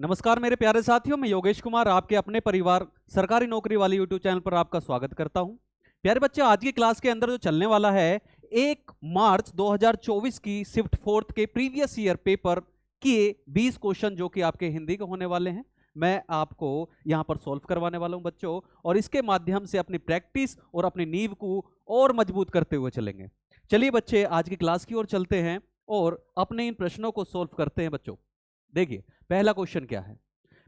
नमस्कार मेरे प्यारे साथियों, मैं योगेश कुमार आपके अपने परिवार सरकारी नौकरी वाले यूट्यूब चैनल पर आपका स्वागत करता हूं। प्यारे बच्चे, आज की क्लास के अंदर जो चलने वाला है 1 मार्च 2024 की शिफ्ट फोर्थ के प्रीवियस ईयर पेपर के 20 क्वेश्चन जो कि आपके हिंदी के होने वाले हैं, मैं आपको यहां पर सॉल्व करवाने वाला हूं बच्चों, और इसके माध्यम से अपनी प्रैक्टिस और अपनी नींव को और मजबूत करते हुए चलेंगे। चलिए बच्चे, आज की क्लास की ओर चलते हैं और अपने इन प्रश्नों को सॉल्व करते हैं बच्चों। देखिए, पहला क्वेश्चन क्या है।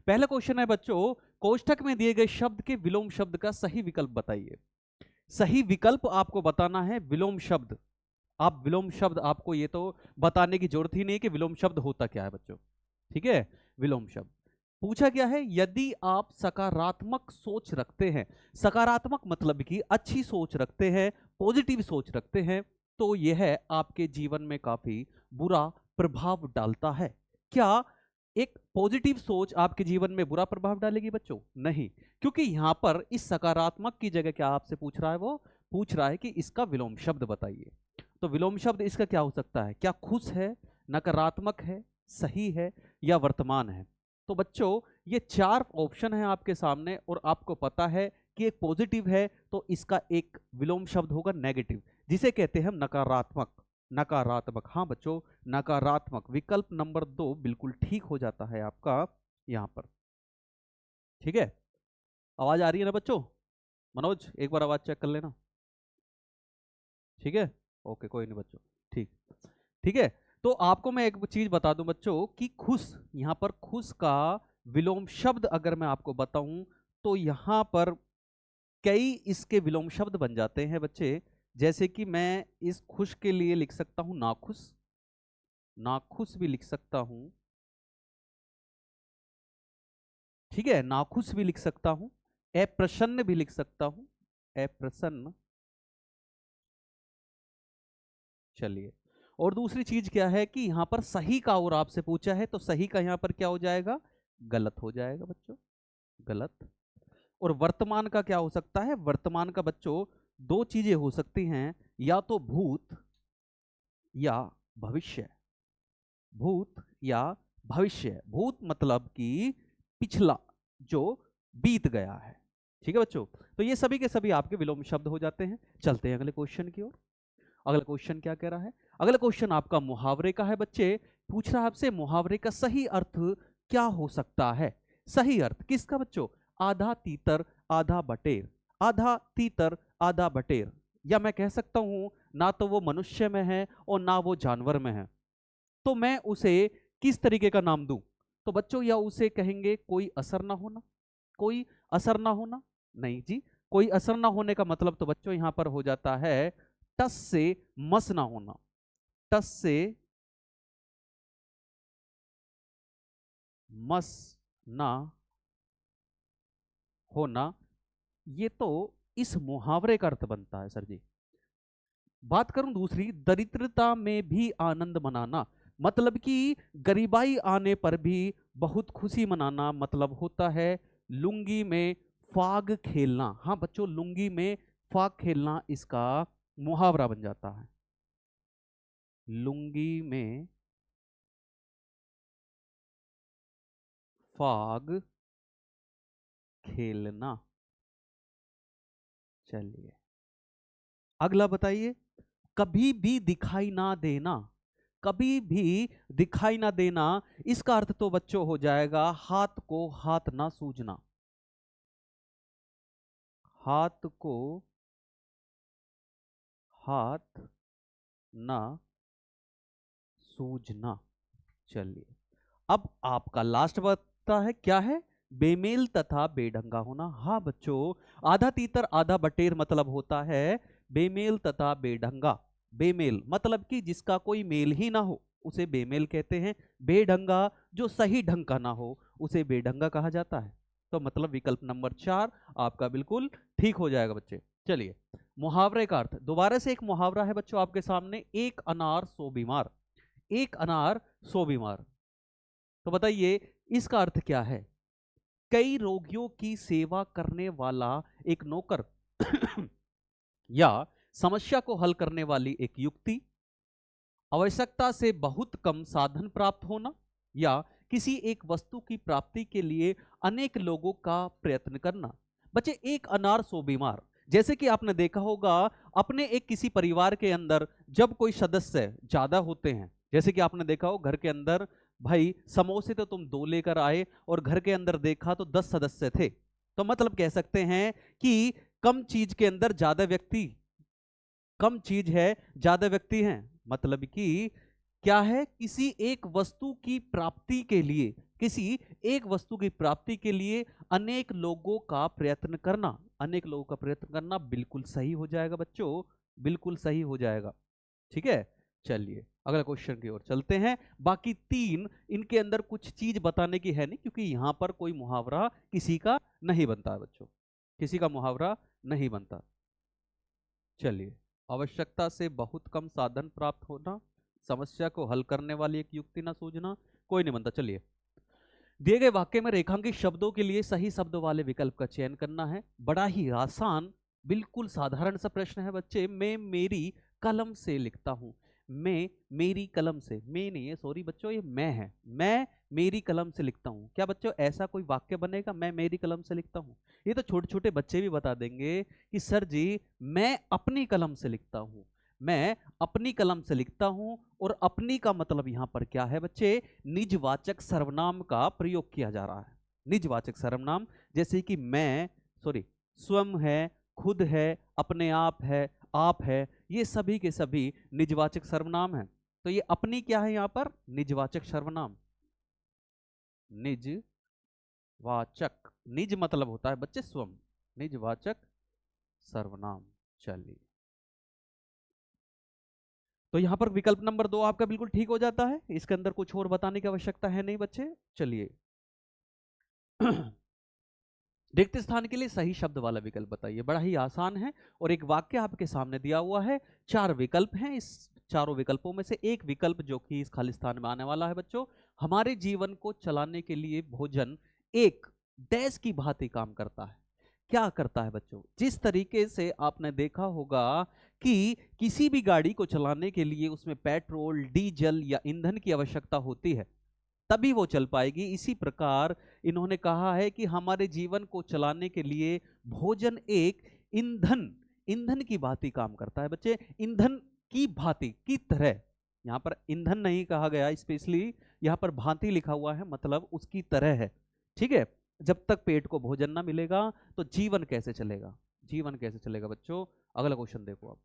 पहला क्वेश्चन है बच्चों, कोष्ठक में दिए गए शब्द के विलोम शब्द का सही विकल्प बताइए। सही विकल्प आपको बताना है विलोम शब्द। आप विलोम शब्द, आपको ये तो बताने की जरूरत ही नहीं कि विलोम शब्द होता क्या है बच्चों। ठीक है, विलोम शब्द पूछा गया है। यदि आप सकारात्मक सोच रखते हैं, सकारात्मक मतलब कि अच्छी सोच रखते हैं, पॉजिटिव सोच रखते हैं, तो यह आपके जीवन में काफी बुरा प्रभाव डालता है। क्या एक पॉजिटिव सोच आपके जीवन में बुरा प्रभाव डालेगी बच्चों? नहीं, क्योंकि यहां पर इस सकारात्मक की जगह क्या आपसे पूछ रहा है, वो पूछ रहा है कि इसका विलोम शब्द बताइए। तो विलोम शब्द इसका क्या हो सकता है? क्या खुश है, नकारात्मक है, सही है या वर्तमान है? तो बच्चों, ये 4 ऑप्शन है आपके सामने और आपको पता है कि एक पॉजिटिव है तो इसका एक विलोम शब्द होगा नेगेटिव, जिसे कहते हैं हम नकारात्मक। नकारात्मक, हाँ बच्चों, नकारात्मक। विकल्प नंबर 2 बिल्कुल ठीक हो जाता है आपका यहां पर। ठीक है, आवाज आ रही है ना बच्चों? मनोज, एक बार आवाज चेक कर लेना। ठीक है, ओके, कोई नहीं बच्चों। ठीक, ठीक है। तो आपको मैं एक चीज बता दूं बच्चों कि खुश, यहां पर खुश का विलोम शब्द अगर मैं आपको बताऊं तो यहां पर कई इसके विलोम शब्द बन जाते हैं बच्चे। जैसे कि मैं इस खुश के लिए लिख सकता हूं नाखुश, नाखुश भी लिख सकता हूं। ठीक है, नाखुश भी लिख सकता हूं, अप्रसन्न भी लिख सकता हूं, अप्रसन्न। चलिए, और दूसरी चीज क्या है कि यहां पर सही का और आपसे पूछा है तो सही का यहां पर क्या हो जाएगा? गलत हो जाएगा बच्चों, गलत। और वर्तमान का क्या हो सकता है? वर्तमान का बच्चों 2 चीजें हो सकती हैं, या तो भूत या भविष्य। भूत या भविष्य। भूत मतलब कि पिछला, जो बीत गया है। ठीक है बच्चों, तो ये सभी के सभी आपके विलोम शब्द हो जाते हैं। चलते हैं अगले क्वेश्चन की ओर। अगला क्वेश्चन क्या कह रहा है? अगला क्वेश्चन आपका मुहावरे का है बच्चे। पूछ रहा है आपसे मुहावरे का सही अर्थ क्या हो सकता है। सही अर्थ किसका बच्चों? आधा तीतर आधा बटेर। आधा तीतर आधा बटेर, या मैं कह सकता हूं ना तो वो मनुष्य में है और ना वो जानवर में है, तो मैं उसे किस तरीके का नाम दूं? तो बच्चों, या उसे कहेंगे कोई असर ना होना। कोई असर ना होना, नहीं जी। कोई असर ना होने का मतलब तो बच्चों यहां पर हो जाता है टस से मस ना होना। टस से मस ना होना, ये तो इस मुहावरे का अर्थ बनता है सर जी। बात करूं दूसरी, दरिद्रता में भी आनंद मनाना, मतलब कि गरीबाई आने पर भी बहुत खुशी मनाना, मतलब होता है लुंगी में फाग खेलना। हाँ बच्चों, लुंगी में फाग खेलना इसका मुहावरा बन जाता है। लुंगी में फाग खेलना। चलिए, अगला बताइए, कभी भी दिखाई ना देना। कभी भी दिखाई ना देना, इसका अर्थ तो बच्चों हो जाएगा हाथ को हाथ ना सूझना। हाथ को हाथ ना सूझना। चलिए, अब आपका लास्ट बता है क्या है? बेमेल तथा बेढंगा होना। हाँ बच्चों, आधा तीतर आधा बटेर मतलब होता है बेमेल तथा बेढंगा। बेमेल मतलब कि जिसका कोई मेल ही ना हो उसे बेमेल कहते हैं। बेढंगा, जो सही ढंग का ना हो उसे बेढंगा कहा जाता है। तो मतलब विकल्प नंबर 4 आपका बिल्कुल ठीक हो जाएगा बच्चे। चलिए, मुहावरे का अर्थ दोबारा से, एक मुहावरा है बच्चों आपके सामने, एक अनार 100 बीमार। एक अनार 100 बीमार, तो बताइए इसका अर्थ क्या है? कई रोगियों की सेवा करने वाला एक नौकर या समस्या को हल करने वाली एक युक्ति, आवश्यकता से बहुत कम साधन प्राप्त होना, या किसी एक वस्तु की प्राप्ति के लिए अनेक लोगों का प्रयत्न करना। बच्चे एक अनार 100 बीमार, जैसे कि आपने देखा होगा अपने एक किसी परिवार के अंदर जब कोई सदस्य ज्यादा होते हैं, जैसे कि आपने देखा हो घर के अंदर भाई समोसे तो तुम 2 लेकर आए और घर के अंदर देखा तो 10 सदस्य थे, तो मतलब कह सकते हैं कि कम चीज के अंदर ज्यादा व्यक्ति, कम चीज है ज्यादा व्यक्ति हैं। मतलब कि क्या है, किसी एक वस्तु की प्राप्ति के लिए, किसी एक वस्तु की प्राप्ति के लिए अनेक लोगों का प्रयत्न करना, अनेक लोगों का प्रयत्न करना बिल्कुल सही हो जाएगा बच्चों, बिल्कुल सही हो जाएगा। ठीक है, चलिए अगला क्वेश्चन की ओर चलते हैं। बाकी 3 इनके अंदर कुछ चीज बताने की है नहीं, क्योंकि यहां पर कोई मुहावरा किसी का नहीं बनता है बच्चों, किसी का मुहावरा नहीं बनता। चलिए, आवश्यकता से बहुत कम साधन प्राप्त होना, समस्या को हल करने वाली एक युक्ति ना सूझना, कोई नहीं बनता। चलिए, दिए गए वाक्य में रेखांकित शब्दों के लिए सही शब्द वाले विकल्प का चयन करना है। बड़ा ही आसान, बिल्कुल साधारण सा प्रश्न है बच्चे। मैं मेरी कलम से लिखता हूं, मैं मेरी कलम से, मैं नहीं है सॉरी बच्चों, ये मैं है, मैं मेरी कलम से लिखता हूं। क्या बच्चों ऐसा कोई वाक्य बनेगा, मैं मेरी कलम से लिखता हूं? ये तो छोटे छोटे बच्चे भी बता देंगे कि सर जी मैं अपनी कलम से लिखता हूं, मैं अपनी कलम से लिखता हूं। और अपनी का मतलब यहां पर क्या है बच्चे, निजवाचक सर्वनाम का प्रयोग किया जा रहा है। निजवाचक सर्वनाम जैसे कि मैं, सॉरी, स्वयं है, खुद है, अपने आप है, ये सभी के सभी निजवाचक सर्वनाम हैं। तो ये अपनी क्या है यहां पर, निजवाचक सर्वनाम, निजवाचक, निज मतलब होता है बच्चे स्वयं, निजवाचक सर्वनाम। चलिए, तो यहां पर विकल्प नंबर 2 आपका बिल्कुल ठीक हो जाता है, इसके अंदर कुछ और बताने की आवश्यकता है नहीं बच्चे। चलिए रिक्त स्थान के लिए सही शब्द वाला विकल्प बताइए। बड़ा ही आसान है और एक वाक्य आपके सामने दिया हुआ है, 4 विकल्प हैं, इस चारों विकल्पों में से एक विकल्प जो कि इस खाली स्थान में आने वाला है बच्चों, हमारे जीवन को चलाने के लिए भोजन एक डैश की भांति काम करता है। क्या करता है बच्चों, जिस तरीके से आपने देखा होगा कि किसी भी गाड़ी को चलाने के लिए उसमें पेट्रोल, डीजल या ईंधन की आवश्यकता होती है, तभी वो चल पाएगी। इसी प्रकार इन्होंने कहा है कि हमारे जीवन को चलाने के लिए भोजन एक ईंधन, ईंधन की भांति काम करता है बच्चे, ईंधन की भांति, की तरह। यहां पर ईंधन नहीं कहा गया स्पेशली, यहां पर भांति लिखा हुआ है, मतलब उसकी तरह है। ठीक है, जब तक पेट को भोजन ना मिलेगा तो जीवन कैसे चलेगा, जीवन कैसे चलेगा बच्चों। अगला क्वेश्चन देखो आप,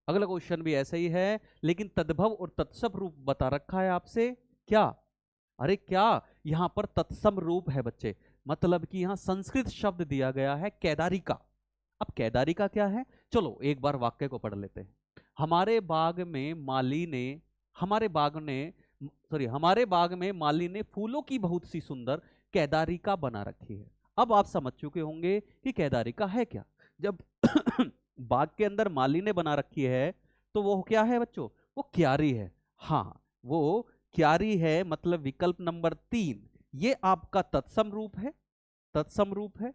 अगला क्वेश्चन भी ऐसा ही है, लेकिन तद्भव और तत्सम रूप बता रखा है आपसे। क्या, अरे क्या, यहां पर तत्सम रूप है बच्चे, मतलब कि यहां संस्कृत शब्द दिया गया है केदारी का। अब केदारी का क्या है, चलो एक बार वाक्य को पढ़ लेते हैं। हमारे बाग में माली ने, हमारे बाग ने, सॉरी, हमारे बाग में माली ने फूलों की बहुत सी सुंदर केदारी का बना रखी है। अब आप समझ चुके होंगे कि केदारी का है क्या। जब बाग के अंदर माली ने बना रखी है तो वो क्या है बच्चों, वो क्यारी है। हाँ, वो क्यारी है, मतलब विकल्प नंबर 3 ये आपका तत्सम रूप है, तत्सम रूप है।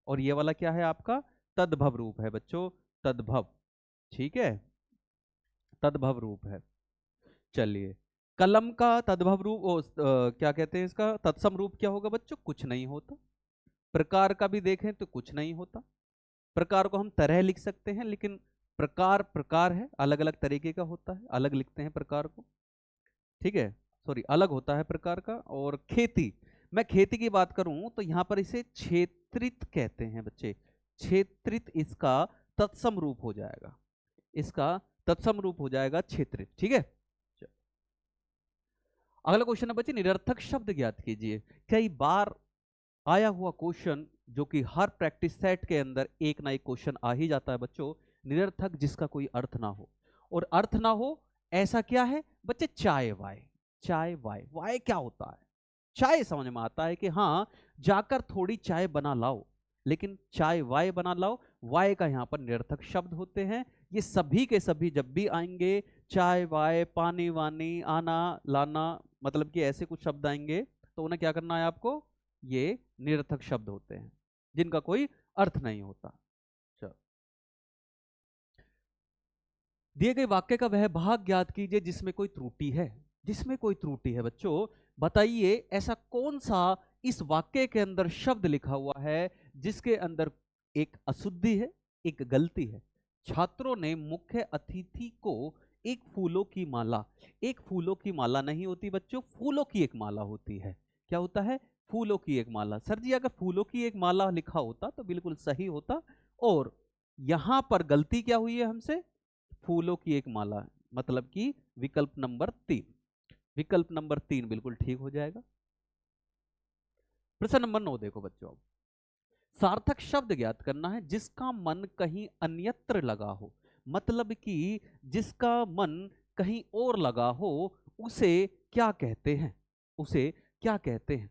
और ये वाला क्या है आपका, तद्भव रूप है बच्चों, तद्भव। ठीक है, तद्भव रूप है। चलिए, कलम का तद्भव रूप क्या कहते हैं इसका तत्सम रूप क्या होगा बच्चों, कुछ नहीं होता। प्रकार का भी देखें तो कुछ नहीं होता। प्रकार को हम तरह लिख सकते हैं, लेकिन प्रकार प्रकार है, अलग अलग तरीके का होता है, अलग लिखते हैं प्रकार को। ठीक है, सॉरी, अलग होता है प्रकार का। और खेती, मैं खेती की बात करूं तो यहां पर इसे क्षेत्रित कहते हैं बच्चे, क्षेत्रित इसका तत्सम रूप हो जाएगा, इसका तत्सम रूप हो जाएगा क्षेत्रित। ठीक है, अगला क्वेश्चन है बच्चे, निरर्थक शब्द ज्ञात कीजिए। कई बार आया हुआ क्वेश्चन, जो कि हर प्रैक्टिस सेट के अंदर एक ना एक क्वेश्चन आ ही जाता है बच्चों, निरर्थक जिसका कोई अर्थ ना हो। और अर्थ ना हो ऐसा क्या है बच्चे, चाय वाय, चाय वाय, वाय क्या होता है, चाय समझ में आता है कि हाँ जाकर थोड़ी चाय बना लाओ, लेकिन चाय वाय बना लाओ, वाय का यहाँ पर निरर्थक शब्द होते हैं। ये सभी के सभी जब भी आएंगे, चाय वाय, पानी वानी, आना लाना, मतलब कि ऐसे कुछ शब्द आएंगे तो उन्हें क्या करना है आपको, ये निरर्थक शब्द होते हैं जिनका कोई अर्थ नहीं होता। चलो, दिए गए वाक्य का वह भाग ज्ञात कीजिए जिसमें कोई त्रुटि है, जिसमें कोई त्रुटि है बच्चों। बताइए ऐसा कौन सा इस वाक्य के अंदर शब्द लिखा हुआ है जिसके अंदर एक अशुद्धि है, एक गलती है। छात्रों ने मुख्य अतिथि को एक फूलों की माला, एक फूलों की माला नहीं होती बच्चों, फूलों की एक माला होती है। क्या होता है? फूलों की एक माला। सर जी अगर फूलों की एक माला लिखा होता तो बिल्कुल सही होता, और यहां पर गलती क्या हुई है हमसे? फूलों की एक माला, मतलब कि विकल्प नंबर 3, विकल्प नंबर 3 बिल्कुल ठीक हो जाएगा। प्रश्न नंबर 9 देखो बच्चों, अब सार्थक शब्द ज्ञात करना है जिसका मन कहीं अन्यत्र लगा हो, मतलब कि जिसका मन कहीं और लगा हो, उसे क्या कहते हैं? उसे क्या कहते हैं?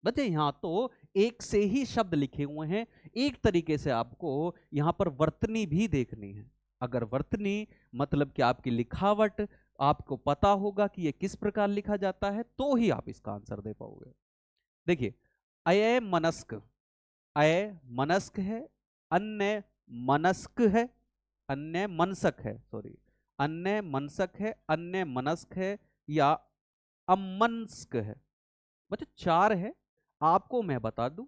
बच्चे यहां तो एक से ही शब्द लिखे हुए हैं, एक तरीके से आपको यहां पर वर्तनी भी देखनी है। अगर वर्तनी मतलब कि आपकी लिखावट आपको पता होगा कि यह किस प्रकार लिखा जाता है, तो ही आप इसका आंसर दे पाओगे। देखिए, अय मनस्क, अय मनस्क है, अन्य मनस्क है, अन्य मनसक है, सॉरी, अन्य मनसक है, अन्य मनस्क है, या अमनस्क है। बच्चों 4 है। आपको मैं बता दूं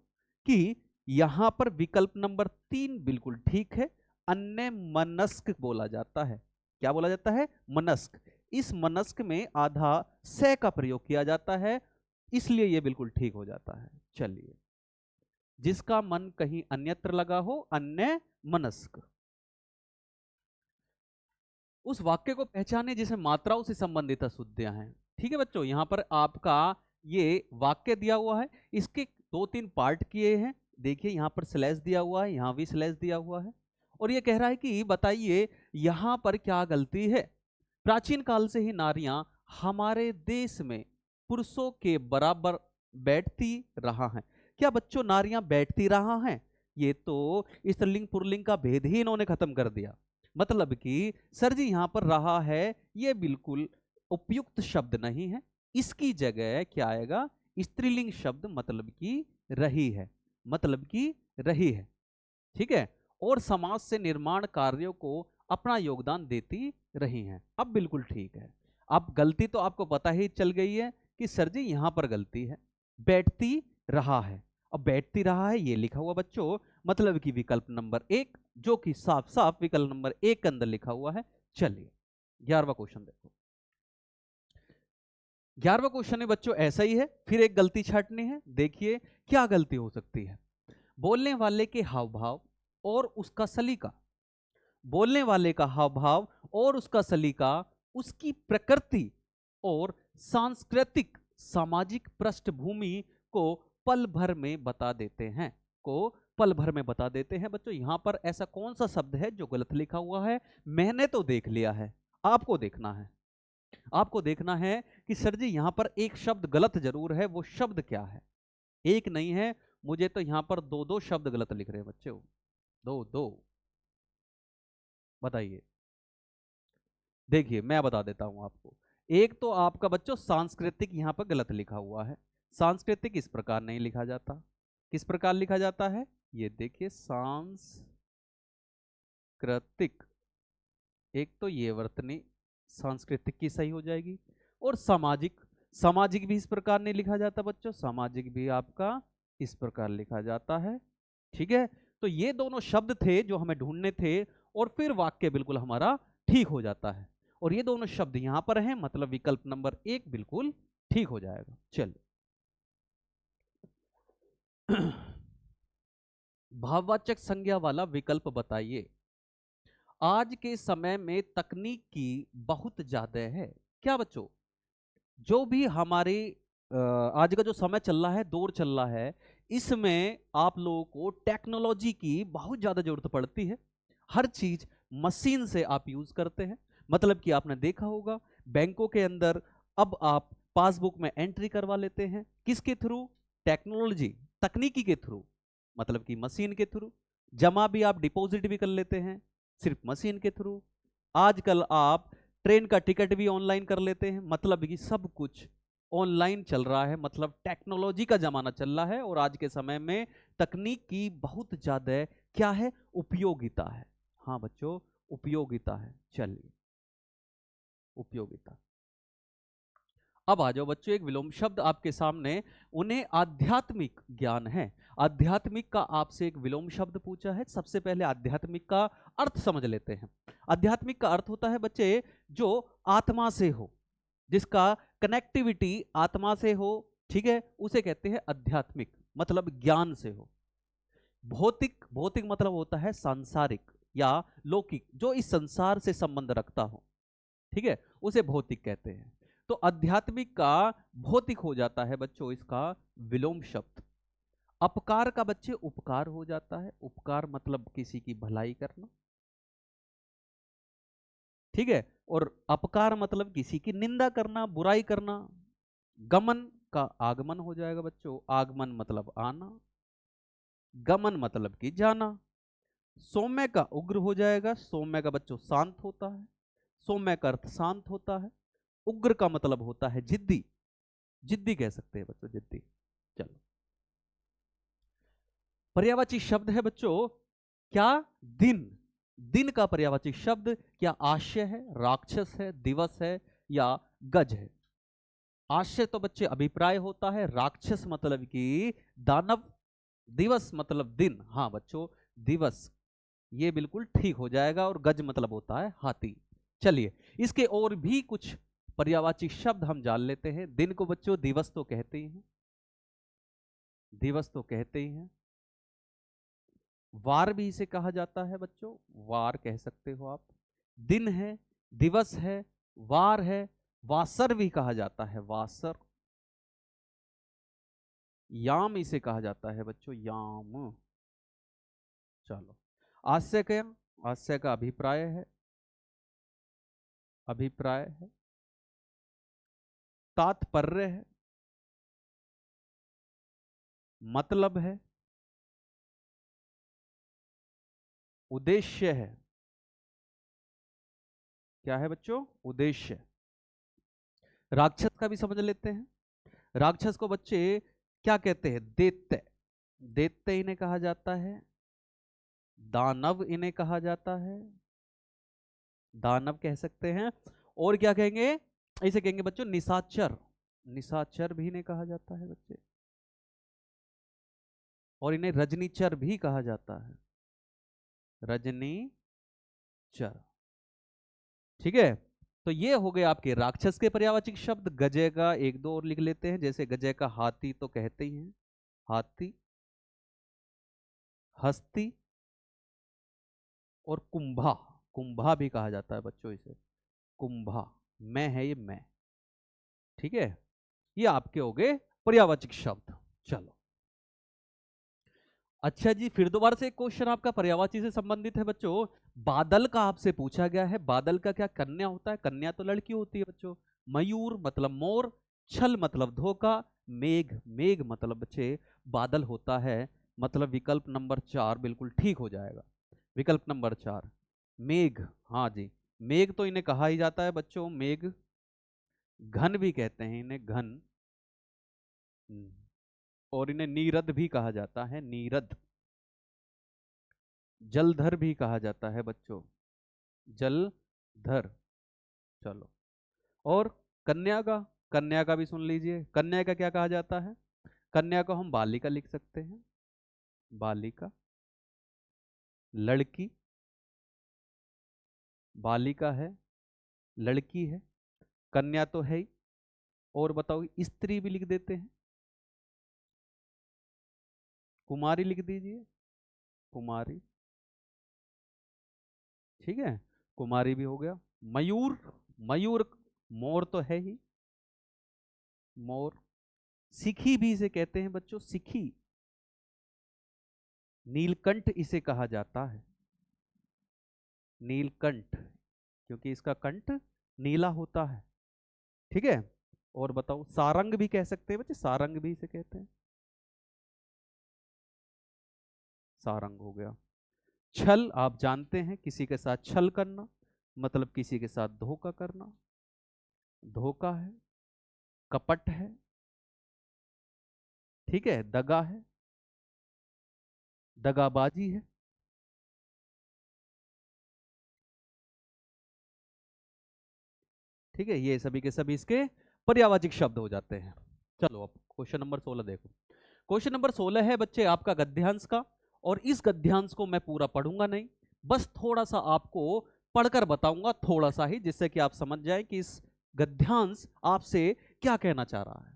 कि यहां पर विकल्प नंबर 3 बिल्कुल ठीक है, अन्य मनस्क बोला जाता है। क्या बोला जाता है? मनस्क। इस मनस्क में आधा से का प्रयोग किया जाता है, इसलिए यह बिल्कुल ठीक हो जाता है। चलिए, जिसका मन कहीं अन्यत्र लगा हो, अन्य मनस्क। उस वाक्य को पहचाने जिसे मात्राओं से संबंधित अशुद्धियां हैं। ठीक है बच्चों, यहां पर आपका ये वाक्य दिया हुआ है, इसके 2-3 पार्ट किए हैं। देखिए यहां पर स्लैश दिया हुआ है, यहां भी स्लैश दिया हुआ है, और ये कह रहा है कि बताइए यहां पर क्या गलती है। प्राचीन काल से ही नारियां हमारे देश में पुरुषों के बराबर बैठती रहा है। क्या बच्चों नारियां बैठती रहा हैं? ये तो स्त्रीलिंग पुल्लिंग का भेद ही इन्होंने खत्म कर दिया। मतलब कि सर जी यहां पर रहा है, ये बिल्कुल उपयुक्त शब्द नहीं है। इसकी जगह क्या आएगा? स्त्रीलिंग शब्द, मतलब कि रही है, मतलब कि रही है। ठीक है, और समाज से निर्माण कार्यों को अपना योगदान देती रही हैं। अब बिल्कुल ठीक है। अब गलती तो आपको पता ही चल गई है कि सर जी यहां पर गलती है, बैठती रहा है। अब बैठती रहा है ये लिखा हुआ बच्चों, मतलब कि विकल्प नंबर 1, जो कि साफ साफ विकल्प नंबर 1 के अंदर लिखा हुआ है। चलिए 11वां क्वेश्चन देखो। 11वां क्वेश्चन है बच्चों ऐसा ही है, फिर एक गलती छांटनी है। देखिए क्या गलती हो सकती है। बोलने वाले के हाव भाव और उसका सलीका, बोलने वाले का हाव भाव और उसका सलीका उसकी प्रकृति और सांस्कृतिक सामाजिक पृष्ठभूमि को पल भर में बता देते हैं, को पल भर में बता देते हैं। बच्चों यहां पर ऐसा कौन सा शब्द है जो गलत लिखा हुआ है? मैंने तो देख लिया है, आपको देखना है। आपको देखना है कि सर जी यहां पर एक शब्द गलत जरूर है, वो शब्द क्या है? एक नहीं है, मुझे तो यहां पर 2-2 शब्द गलत लिख रहे हैं बच्चों, 2-2। बताइए, देखिए मैं बता देता हूं आपको। एक तो आपका बच्चों सांस्कृतिक यहां पर गलत लिखा हुआ है। सांस्कृतिक इस प्रकार नहीं लिखा जाता। किस प्रकार लिखा जाता है? ये देखिए, सांस्कृतिक। एक तो ये वर्तनी सांस्कृतिक की सही हो जाएगी, और सामाजिक, सामाजिक भी इस प्रकार नहीं लिखा जाता बच्चों, सामाजिक भी आपका इस प्रकार लिखा जाता है। ठीक है, तो ये दोनों शब्द थे जो हमें ढूंढने थे, और फिर वाक्य बिल्कुल हमारा ठीक हो जाता है। और ये दोनों शब्द यहां पर हैं, मतलब विकल्प नंबर 1 बिल्कुल ठीक हो जाएगा। चलिए भाववाचक संज्ञा वाला विकल्प बताइए। आज के समय में तकनीक की बहुत ज्यादा है। क्या बच्चों, जो भी हमारे आज का जो समय चल रहा है, दौर चल रहा है, इसमें आप लोगों को टेक्नोलॉजी की बहुत ज्यादा जरूरत पड़ती है। हर चीज मशीन से आप यूज करते हैं। मतलब कि आपने देखा होगा बैंकों के अंदर अब आप पासबुक में एंट्री करवा लेते हैं किसके थ्रू? टेक्नोलॉजी, तकनीकी के थ्रू, मतलब कि मशीन के थ्रू। जमा भी आप, डिपॉजिट भी कर लेते हैं सिर्फ मशीन के थ्रू। आजकल आप ट्रेन का टिकट भी ऑनलाइन कर लेते हैं, मतलब कि सब कुछ ऑनलाइन चल रहा है, मतलब टेक्नोलॉजी का जमाना चल रहा है। और आज के समय में तकनीक की बहुत ज्यादा क्या है? उपयोगिता है। हाँ बच्चों, उपयोगिता है। चलिए, उपयोगिता। अब आ जाओ बच्चों, एक विलोम शब्द आपके सामने, उन्हें आध्यात्मिक ज्ञान है। आध्यात्मिक का आपसे एक विलोम शब्द पूछा है। सबसे पहले आध्यात्मिक का अर्थ समझ लेते हैं। आध्यात्मिक का अर्थ होता है बच्चे जो आत्मा से हो, जिसका कनेक्टिविटी आत्मा से हो, ठीक है, उसे कहते हैं आध्यात्मिक, मतलब ज्ञान से हो। भौतिक, भौतिक मतलब होता है सांसारिक या लौकिक, जो इस संसार से संबंध रखता हो, ठीक है, उसे भौतिक कहते हैं। तो आध्यात्मिक का भौतिक हो जाता है बच्चों इसका विलोम शब्द। अपकार का बच्चे उपकार हो जाता है। उपकार मतलब किसी की भलाई करना, ठीक है, और अपकार मतलब किसी की निंदा करना, बुराई करना। गमन का आगमन हो जाएगा बच्चों। आगमन मतलब आना, गमन मतलब कि जाना। सौम्य का उग्र हो जाएगा। सौम्य का बच्चों शांत होता है। सौम्य का अर्थ शांत होता है। उग्र का मतलब होता है जिद्दी। जिद्दी कह सकते हैं बच्चों, जिद्दी। चलो, पर्यायवाची शब्द है बच्चों क्या? दिन। दिन का पर्यायवाची शब्द क्या? आश्य है, राक्षस है, दिवस है या गज है। आश्य तो बच्चे अभिप्राय होता है, राक्षस मतलब कि दानव, दिवस मतलब दिन। हाँ बच्चों, दिवस, ये बिल्कुल ठीक हो जाएगा। और गज मतलब होता है हाथी। चलिए, इसके और भी कुछ पर्यायवाची शब्द हम जान लेते हैं। दिन को बच्चों दिवस तो कहते ही हैं, दिवस तो कहते ही हैं। वार भी इसे कहा जाता है बच्चों, वार कह सकते हो आप। दिन है, दिवस है, वार है, वासर भी कहा जाता है, वासर। याम इसे कहा जाता है बच्चों, याम। चलो, आस्य क्या? आस्य का अभिप्राय है, अभिप्राय है। तात्पर्य है, मतलब है। उद्देश्य है, क्या है बच्चों? उद्देश्य। राक्षस का भी समझ लेते हैं। राक्षस को बच्चे क्या कहते हैं? दैत्य। दैत्य इन्हें कहा जाता है। दानव इन्हें कहा जाता है, दानव कह सकते हैं। और क्या कहेंगे? इसे कहेंगे बच्चों निशाचर। निशाचर भी इन्हें कहा जाता है बच्चे। और इन्हें रजनीचर भी कहा जाता है, रजनीचर। ठीक है, तो ये हो गए आपके राक्षस के पर्यायवाची शब्द। गजय का एक दो और लिख लेते हैं। जैसे गजय का हाथी तो कहते ही हैं, हाथी। हस्ती और कुंभा, कुंभा भी कहा जाता है बच्चों इसे, कुंभा। मैं है ये, मैं। ठीक है, ये आपके हो गए पर्यायवाची शब्द। चलो, अच्छा जी, फिर दोबारा से एक क्वेश्चन आपका पर्यायवाची से संबंधित है बच्चों। बादल का आपसे पूछा गया है। बादल का क्या कन्या होता है? कन्या तो लड़की होती है बच्चों। मयूर मतलब मोर, छल मतलब धोखा, मेघ, मेघ मतलब बच्चे बादल होता है। मतलब विकल्प नंबर 4 बिल्कुल ठीक हो जाएगा। विकल्प नंबर 4 मेघ। हाँ जी, मेघ तो इन्हें कहा ही जाता है बच्चों, मेघ। घन भी कहते हैं इन्हें, घन। और इन्हें नीरद भी कहा जाता है, नीरद। जलधर भी कहा जाता है बच्चों, जलधर। चलो, और कन्या का, कन्या का भी सुन लीजिए। कन्या का क्या कहा जाता है? कन्या को हम बालिका लिख सकते हैं, बालिका। लड़की, बालिका है, लड़की है, कन्या तो है ही। और बताओ, स्त्री भी लिख देते हैं, कुमारी लिख दीजिए, कुमारी। ठीक है, कुमारी भी हो गया। मयूर, मयूर, मोर तो है ही, मोर। सिखी भी इसे कहते हैं बच्चों, सिखी। नीलकंठ इसे कहा जाता है, नीलकंठ, क्योंकि इसका कंठ नीला होता है। ठीक है, और बताओ, सारंग भी कह सकते हैं बच्चे, सारंग भी इसे कहते हैं, सारंग हो गया। छल आप जानते हैं, किसी के साथ छल करना, मतलब किसी के साथ धोखा करना, धोखा है। कपट है, ठीक है, दगा है, दगाबाजी है। ठीक है, ये सभी के सभी इसके पर्यायवाची शब्द हो जाते हैं। चलो अब क्वेश्चन नंबर 16 देखो। क्वेश्चन नंबर 16 है बच्चे आपका गद्यांश का, और इस गद्यांश को मैं पूरा पढ़ूंगा नहीं, बस थोड़ा सा आपको पढ़कर बताऊंगा, थोड़ा सा ही, जिससे कि आप समझ जाएं कि इस गद्यांश आपसे क्या कहना चाह रहा है।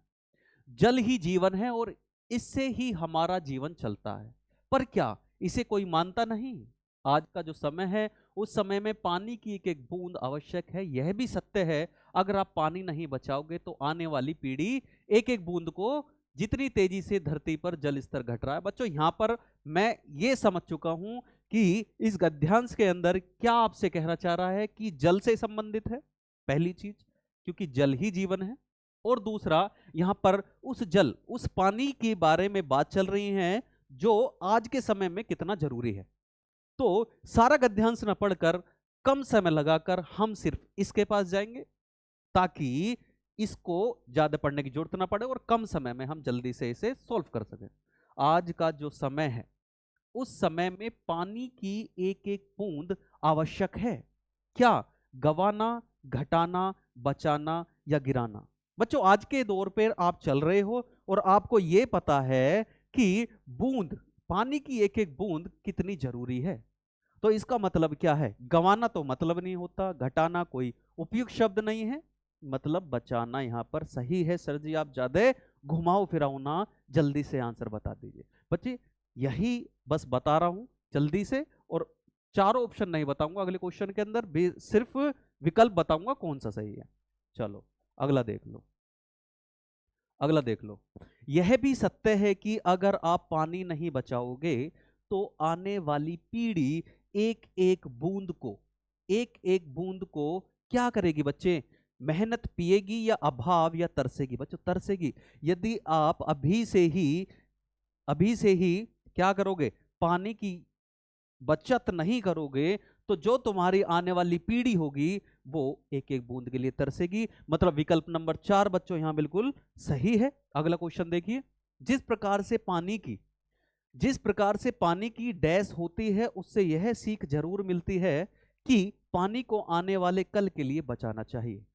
जल ही जीवन है और इससे ही हमारा जीवन चलता है, पर क्या इसे कोई मानता नहीं। आज का जो समय है उस समय में पानी की एक एक बूंद आवश्यक है। यह भी सत्य है, अगर आप पानी नहीं बचाओगे तो आने वाली पीढ़ी एक एक बूंद को, जितनी तेजी से धरती पर जल स्तर घट रहा है। बच्चों यहां पर मैं ये समझ चुका हूं कि इस गद्यांश के अंदर क्या आपसे कहना चाह रहा है कि जल से संबंधित है, पहली चीज, क्योंकि जल ही जीवन है। और दूसरा, यहां पर उस जल, उस पानी के बारे में बात चल रही है जो आज के समय में कितना जरूरी है। तो सारा गद्यांश न पढ़कर कम समय लगाकर हम सिर्फ इसके पास जाएंगे, ताकि इसको ज्यादा पढ़ने की जरूरत ना पड़े और कम समय में हम जल्दी से इसे सॉल्व कर सकें। आज का जो समय है उस समय में पानी की एक एक बूंद आवश्यक है। क्या गवाना, घटाना, बचाना या गिराना। बच्चों आज के दौर पर आप चल रहे हो और आपको यह पता है कि बूंद, पानी की एक एक बूंद कितनी जरूरी है। तो इसका मतलब क्या है, गंवाना तो मतलब नहीं होता, घटाना कोई उपयुक्त शब्द नहीं है, मतलब बचाना यहां पर सही है। सर जी आप ज्यादा घुमाओ फिराओ ना, जल्दी से आंसर बता दीजिए। बच्चे यही बस बता रहा हूं जल्दी से, और चारों ऑप्शन नहीं बताऊंगा अगले क्वेश्चन के अंदर, सिर्फ विकल्प बताऊंगा कौन सा सही है। चलो अगला देख लो, अगला देख लो। यह भी सत्य है कि अगर आप पानी नहीं बचाओगे तो आने वाली पीढ़ी एक एक बूंद को, एक एक बूंद को क्या करेगी बच्चे, मेहनत पिएगी या अभाव या तरसेगी। बच्चों तरसेगी। यदि आप अभी से ही क्या करोगे, पानी की बचत नहीं करोगे, तो जो तुम्हारी आने वाली पीढ़ी होगी वो एक एक बूंद के लिए तरसेगी। मतलब विकल्प नंबर 4 बच्चों यहां बिल्कुल सही है। अगला क्वेश्चन देखिए। जिस प्रकार से पानी की डैश होती है, उससे यह सीख जरूर मिलती है कि पानी को आने वाले कल के लिए बचाना चाहिए।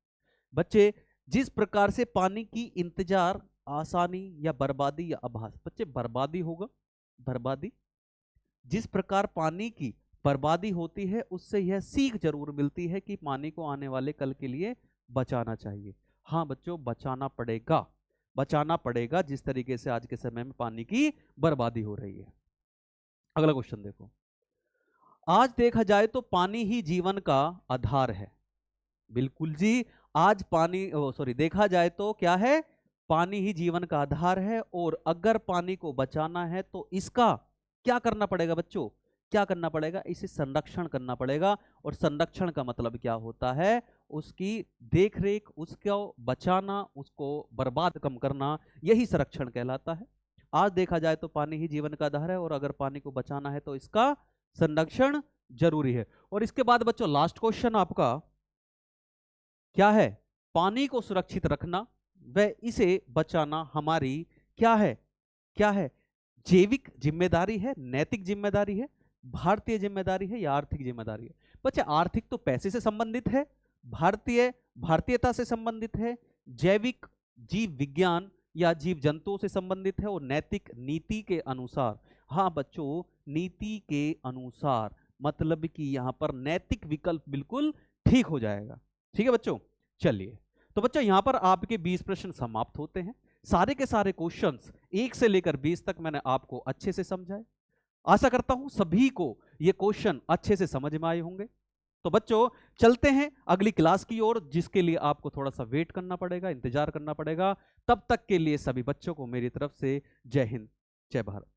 बच्चे जिस प्रकार से पानी की इंतजार, आसानी या बर्बादी या आभास। बच्चे बर्बादी होगा, बर्बादी। जिस प्रकार पानी की बर्बादी होती है उससे यह सीख जरूर मिलती है कि पानी को आने वाले कल के लिए बचाना चाहिए। हाँ बच्चों बचाना पड़ेगा, बचाना पड़ेगा, जिस तरीके से आज के समय में पानी की बर्बादी हो रही है। अगला क्वेश्चन देखो। आज देखा जाए तो पानी ही जीवन का आधार है। बिल्कुल जी, आज पानी देखा जाए तो क्या है, पानी ही जीवन का आधार है। और अगर पानी को बचाना है तो इसका क्या करना पड़ेगा बच्चों, क्या करना पड़ेगा, इसे संरक्षण करना पड़ेगा। और संरक्षण का मतलब क्या होता है, उसकी देखरेख, उसको बचाना, उसको बर्बाद कम करना, यही संरक्षण कहलाता है। आज देखा जाए तो पानी ही जीवन का आधार है, और अगर पानी को बचाना है तो इसका संरक्षण जरूरी है। और इसके बाद बच्चों लास्ट क्वेश्चन आपका क्या है, पानी को सुरक्षित रखना व इसे बचाना हमारी क्या है, क्या है, जैविक जिम्मेदारी है, नैतिक जिम्मेदारी है, भारतीय जिम्मेदारी है या आर्थिक जिम्मेदारी है। बच्चे आर्थिक तो पैसे से संबंधित है, भारतीयता से संबंधित है, जैविक जीव विज्ञान या जीव जंतुओं से संबंधित है, और नैतिक नीति के अनुसार। हाँ बच्चों नीति के अनुसार, मतलब कि यहां पर नैतिक विकल्प बिल्कुल ठीक हो जाएगा। ठीक है बच्चों, चलिए तो बच्चों यहां पर आपके 20 प्रश्न समाप्त होते हैं। सारे के सारे क्वेश्चंस 1 से लेकर 20 तक मैंने आपको अच्छे से समझाए। आशा करता हूं सभी को ये क्वेश्चन अच्छे से समझ में आए होंगे। तो बच्चों चलते हैं अगली क्लास की ओर, जिसके लिए आपको थोड़ा सा वेट करना पड़ेगा, इंतजार करना पड़ेगा। तब तक के लिए सभी बच्चों को मेरी तरफ से जय हिंद, जय भारत।